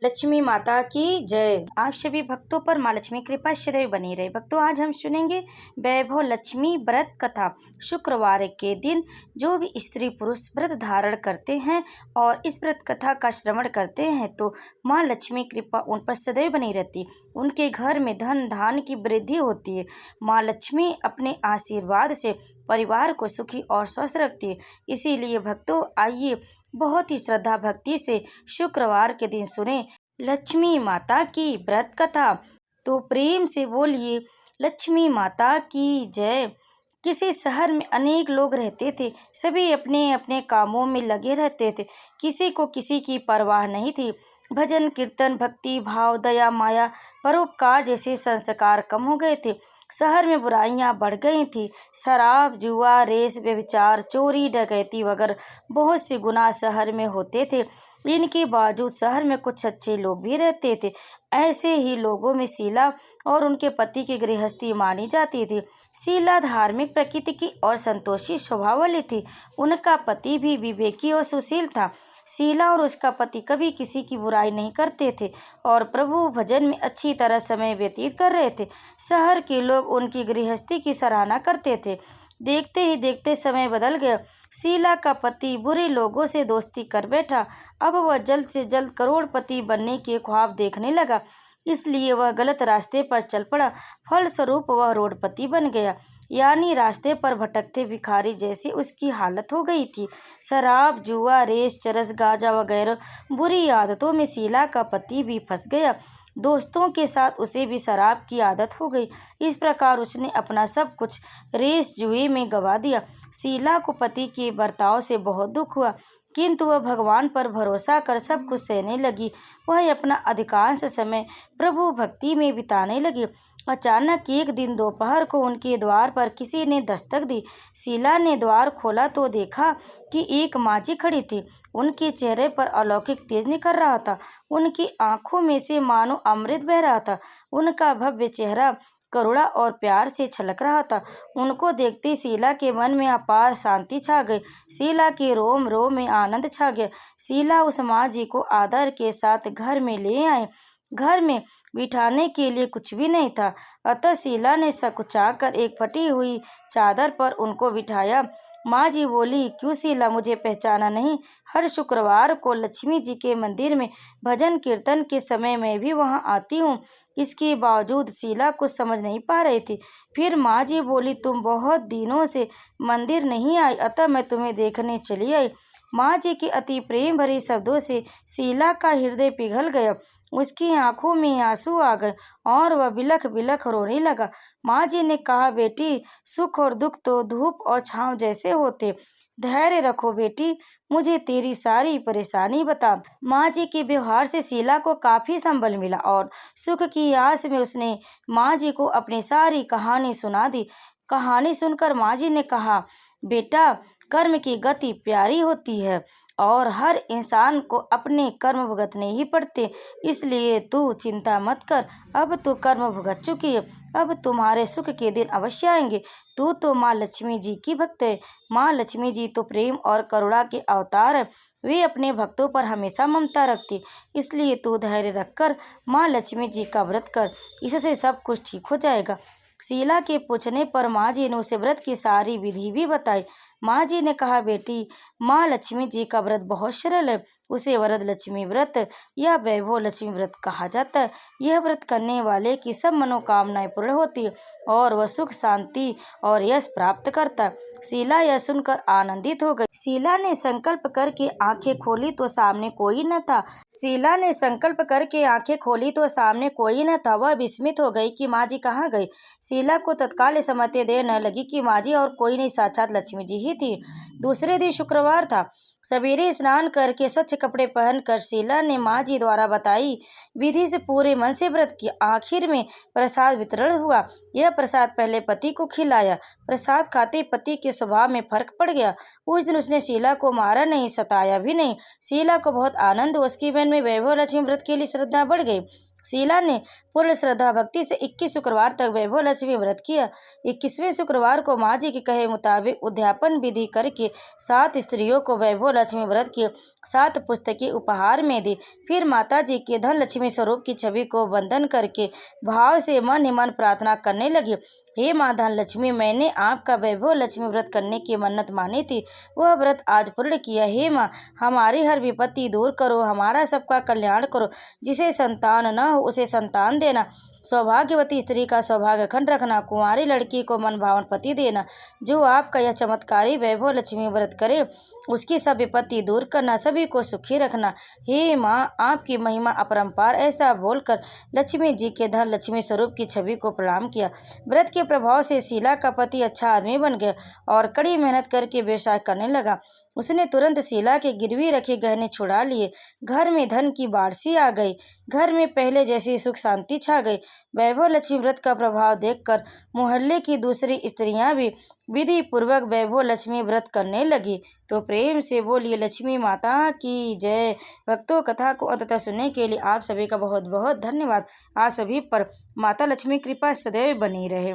लक्ष्मी माता की जय। आप सभी भक्तों पर माँ लक्ष्मी कृपा सदैव बनी रहे। भक्तों, आज हम सुनेंगे वैभव लक्ष्मी व्रत कथा। शुक्रवार के दिन जो भी स्त्री पुरुष व्रत धारण करते हैं और इस व्रत कथा का श्रवण करते हैं तो माँ लक्ष्मी कृपा उन पर सदैव बनी रहती। उनके घर में धन धान्य की वृद्धि होती है। माँ लक्ष्मी अपने आशीर्वाद से परिवार को सुखी और स्वस्थ रखती है। इसीलिए भक्तों, आइए बहुत ही श्रद्धा भक्ति से शुक्रवार के दिन सुने लक्ष्मी माता की व्रत कथा। तो प्रेम से बोलिए लक्ष्मी माता की जय। किसी शहर में अनेक लोग रहते थे। सभी अपने अपने कामों में लगे रहते थे। किसी को किसी की परवाह नहीं थी। भजन कीर्तन भक्ति भाव दया माया परोपकार जैसे संस्कार कम हो गए थे। शहर में बुराइयां बढ़ गई थी। शराब जुआ रेस व्यभिचार चोरी डकैती वगैरह बहुत से गुनाह शहर में होते थे। इनके बावजूद शहर में कुछ अच्छे लोग भी रहते थे। ऐसे ही लोगों में शीला और उनके पति की गृहस्थी मानी जाती थी। शीला धार्मिक प्रकृति की और संतोषी स्वभाव वाली थी। उनका पति भी विवेकी और सुशील था। शीला और उसका पति कभी किसी की बुराई नहीं करते थे और प्रभु भजन में अच्छी तरह समय व्यतीत कर रहे थे। शहर के लोग उनकी गृहस्थी की सराहना करते थे। देखते ही देखते समय बदल गया। शीला का पति बुरे लोगों से दोस्ती कर बैठा। अब वह जल्द से जल्द करोड़पति बनने के ख्वाब देखने लगा, इसलिए वह गलत रास्ते पर चल पड़ा। फलस्वरूप वह रोडपति बन गया, यानी रास्ते पर भटकते भिखारी जैसी उसकी हालत हो गई थी। शराब जुआ रेस चरस गांजा वगैरह बुरी आदतों में शीला का पति भी फंस गया। दोस्तों के साथ उसे भी शराब की आदत हो गई। इस प्रकार उसने अपना सब कुछ रेस जुए में गंवा दिया। शीला को पति के बर्ताव से बहुत दुख हुआ, किंतु वह भगवान पर भरोसा कर सब कुछ सहने लगी। वह अपना अधिकांश समय प्रभु भक्ति में बिताने लगी। अचानक एक दिन दोपहर को उनके द्वार पर किसी ने दस्तक दी। शीला ने द्वार खोला तो देखा कि एक माँझी खड़ी थी। उनके चेहरे पर अलौकिक तेज निखर रहा था। उनकी आंखों में से मानो अमृत बह रहा था। उनका भव्य चेहरा करुणा और प्यार से छलक रहा था। उनको देखते शीला के मन में अपार शांति छा गई। शीला के रोम रोम में आनंद छा गया। शीला उस माँ जी को आदर के साथ घर में ले आई। घर में बिठाने के लिए कुछ भी नहीं था, अतः शीला ने सकुचाकर एक फटी हुई चादर पर उनको बिठाया। माँ जी बोली, क्यों शीला, मुझे पहचाना नहीं? हर शुक्रवार को लक्ष्मी जी के मंदिर में भजन कीर्तन के समय मैं भी वहाँ आती हूँ। इसके बावजूद शीला कुछ समझ नहीं पा रही थी। फिर माँ जी बोली, तुम बहुत दिनों से मंदिर नहीं आई, अतः मैं तुम्हें देखने चली आई। माँ जी के अति प्रेम भरे शब्दों से शीला का हृदय पिघल गया। उसकी आंखों में आंसू आ गए और वह बिलख बिलख रोने लगा। माँ जी ने कहा, बेटी, सुख और दुख तो धूप और छांव जैसे होते। धैर्य रखो बेटी, मुझे तेरी सारी परेशानी बता। माँ जी के व्यवहार से शीला को काफी संबल मिला और सुख की आस में उसने माँ जी को अपनी सारी कहानी सुना दी। कहानी सुनकर माँ जी ने कहा, बेटा, कर्म की गति प्यारी होती है और हर इंसान को अपने कर्म भुगतने ही पड़ते, इसलिए तू चिंता मत कर। अब तू कर्म भुगत चुकी है, अब तुम्हारे सुख के दिन अवश्य आएंगे। तू तो माँ लक्ष्मी जी की भक्त है। माँ लक्ष्मी जी तो प्रेम और करुणा के अवतार है। वे अपने भक्तों पर हमेशा ममता रखती, इसलिए तू धैर्य रखकर माँ लक्ष्मी जी का व्रत कर, इससे सब कुछ ठीक हो जाएगा। शीला के पूछने पर माँ जी ने उसे व्रत की सारी विधि भी बताई। माँ जी ने कहा, बेटी, माँ लक्ष्मी जी का व्रत बहुत सरल है। उसे वरद लक्ष्मी व्रत या वैभव लक्ष्मी व्रत कहा जाता है। यह व्रत करने वाले की सब मनोकामनाएं पूर्ण होती है और वह सुख शांति और यश प्राप्त करता है। शीला यह सुनकर आनंदित हो गई। शीला ने संकल्प करके आंखें खोली तो सामने कोई न था। शीला ने संकल्प करके आंखें खोली तो सामने कोई न था। वह विस्मित हो गई कि माँ जी कहाँ गई। शीला को तत्काल समझते देर न लगी कि माँ जी और कोई नहीं, साक्षात लक्ष्मी जी ही थी। दूसरे दिन शुक्रवार था। सवेरे स्नान करके स्वच्छ कपड़े पहनकर शीला ने माँ जी द्वारा बताई विधि से पूरे मन से व्रत किया। आखिर में प्रसाद वितरण हुआ। यह प्रसाद पहले पति को खिलाया। प्रसाद खाते पति के स्वभाव में फर्क पड़ गया। उस दिन उसने शीला को मारा नहीं, सताया भी नहीं। शीला को बहुत आनंद हुआ। उसके मन में वैभव लक्ष्मी व्रत के लिए श्रद्धा बढ़ गई। शीला ने पूर्ण श्रद्धा भक्ति से 21 शुक्रवार तक वैभव लक्ष्मी व्रत किया। 21वें शुक्रवार को माँ जी के कहे मुताबिक उद्यापन विधि करके 7 स्त्रियों को वैभव लक्ष्मी व्रत की 7 पुस्तकें उपहार में दी। फिर माता जी के धन लक्ष्मी स्वरूप की छवि को वंदन करके भाव से मन ही मन प्रार्थना करने लगी। हे माँ धन लक्ष्मी, मैंने आपका वैभव लक्ष्मी व्रत करने की मन्नत मानी थी, वह व्रत आज पूर्ण किया। हे माँ, हमारी हर विपत्ति दूर करो, हमारा सबका कल्याण करो। जिसे संतान न हो उसे संतान देना, सौभाग्यवती स्त्री का सौभाग्य अखंड रखना, कुंवारी लड़की को मन भावन पति देना। जो आपका यह चमत्कारी वैभव लक्ष्मी व्रत करे उसकी सब विपत्ति दूर करना, सभी को सुखी रखना। हे माँ, आपकी महिमा अपरंपार। ऐसा बोलकर लक्ष्मी जी के धन लक्ष्मी स्वरूप की छवि को प्रणाम किया। व्रत के प्रभाव से शीला का पति अच्छा आदमी बन गया और कड़ी मेहनत करके व्यवसाय करने लगा। उसने तुरंत शीला के गिरवी रखे गहने छुड़ा लिए। घर में धन की बारिश आ गई। घर में पहले जैसी सुख शांति छा गई। वैभव लक्ष्मी व्रत का प्रभाव देखकर मोहल्ले की दूसरी स्त्रियां भी विधि पूर्वक वैभव लक्ष्मी व्रत करने लगी। तो प्रेम से बोलिए लक्ष्मी माता की जय। भक्तों, कथा को अंत तक सुनने के लिए आप सभी का बहुत बहुत धन्यवाद। आप सभी पर माता लक्ष्मी कृपा सदैव बनी रहे।